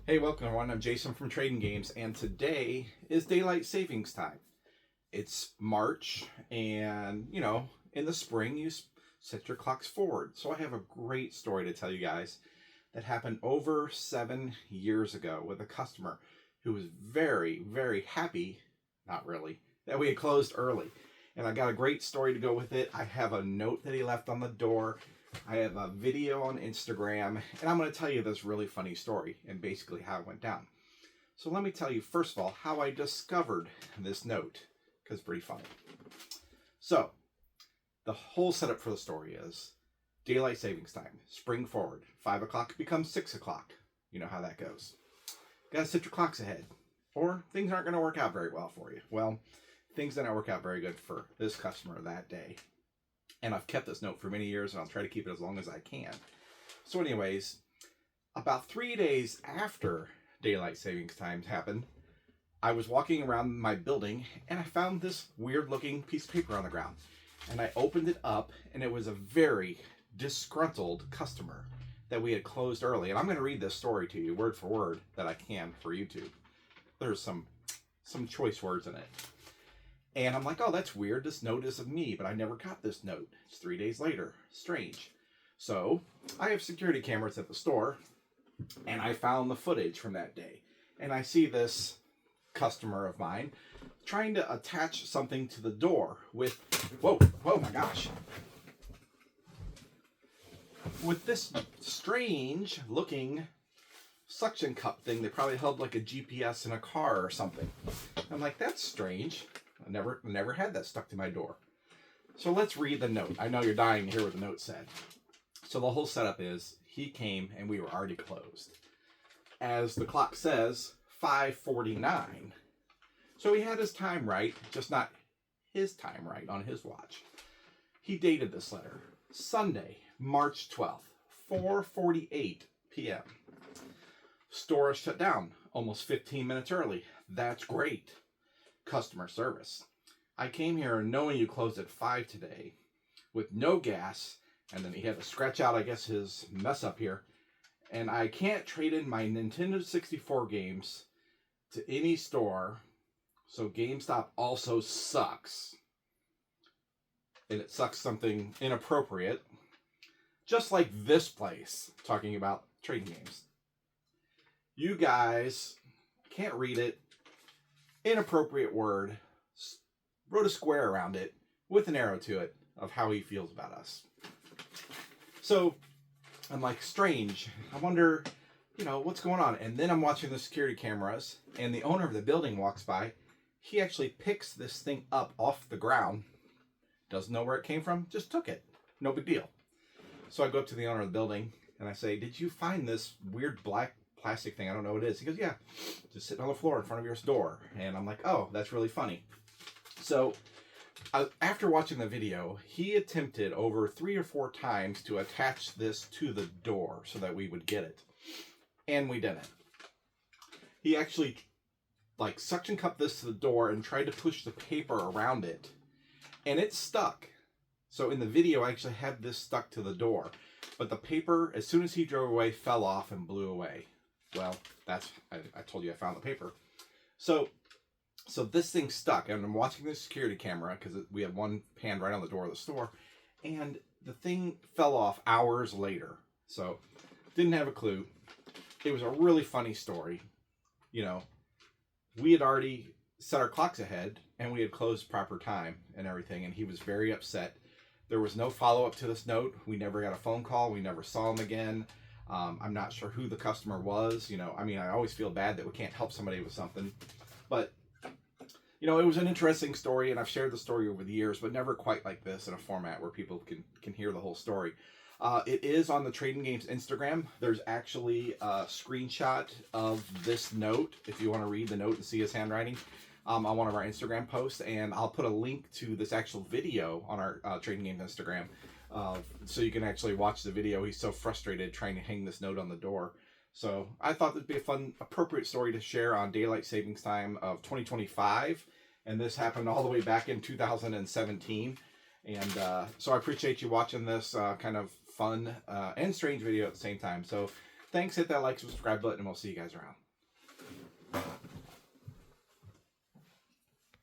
Hey, welcome everyone. I'm Jason from Trading Games, and today is daylight savings time. It's March, and in the spring, you set your clocks forward. So I have a great story to tell you guys that happened over 7 years ago with a customer who was very, very happy, not really, that we had closed early. And I got a great story to go with it. I have a note that he left on the door. I have a video on Instagram, and I'm going to tell you this really funny story and basically how it went down. So let me tell you, first of all, how I discovered this note, because it's pretty funny. So the whole setup for the story is daylight savings time, spring forward, 5 o'clock becomes 6 o'clock. You know how that goes. Got to set your clocks ahead, or things aren't going to work out very well for you. Well, things did not work out very good for this customer that day. And I've kept this note for many years, and I'll try to keep it as long as I can. So anyways, about 3 days after daylight savings time happened, I was walking around my building, and I found this weird-looking piece of paper on the ground. And I opened it up, and it was a very disgruntled customer that we had closed early. And I'm going to read this story to you, word for word, that I can for YouTube. There's some choice words in it. And I'm like, oh, that's weird. This note is of me, but I never got this note. It's 3 days later. Strange. So I have security cameras at the store, and I found the footage from that day. And I see this customer of mine trying to attach something to the door with, whoa, my gosh. With this strange looking suction cup thing that probably held like a GPS in a car or something. I'm like, that's strange. I never had that stuck to my door. So let's read the note. I know you're dying to hear what the note said. So the whole setup is he came and we were already closed. As the clock says, 5:49. So he had his time right, just not his time right on his watch. He dated this letter, Sunday, March 12th, 4:48 p.m. Store is shut down almost 15 minutes early. That's great. Customer service. I came here knowing you closed at 5 today with no gas, and then he had to scratch out, I guess, his mess up here. And I can't trade in my Nintendo 64 games to any store, so GameStop also sucks. And it sucks something inappropriate, just like this place, talking about trading games. You guys can't read it. Inappropriate word, wrote a square around it with an arrow to it of how he feels about us. So I'm like, strange. I wonder, what's going on? And then I'm watching the security cameras, and the owner of the building walks by. He actually picks this thing up off the ground. Doesn't know where it came from, just took it. No big deal. So I go up to the owner of the building, and I say, did you find this weird black plastic thing? I don't know what it is. He goes, yeah, just sitting on the floor in front of your door. And I'm like, oh, that's really funny. So after watching the video, he attempted over 3 or 4 times to attach this to the door so that we would get it. And we didn't. He actually suction cupped this to the door and tried to push the paper around it. And it stuck. So in the video, I actually had this stuck to the door. But the paper, as soon as he drove away, fell off and blew away. Well, I told you I found the paper. So this thing stuck, and I'm watching the security camera because we had one panned right on the door of the store, and the thing fell off hours later. So didn't have a clue. It was a really funny story. We had already set our clocks ahead, and we had closed proper time and everything, and he was very upset. There was no follow-up to this note. We never got a phone call. We never saw him again. I'm not sure who the customer was. I always feel bad that we can't help somebody with something. But, it was an interesting story, and I've shared the story over the years, but never quite like this in a format where people can hear the whole story. It is on the Trading Games Instagram. There's actually a screenshot of this note, if you want to read the note and see his handwriting, on one of our Instagram posts. And I'll put a link to this actual video on our Trading Games Instagram. So you can actually watch the video. He's so frustrated trying to hang this note on the door. So I thought that'd be a fun, appropriate story to share on daylight savings time of 2025. And this happened all the way back in 2017. And so I appreciate you watching this kind of fun and strange video at the same time. So Thanks. Hit that like, subscribe button, and we'll see you guys around.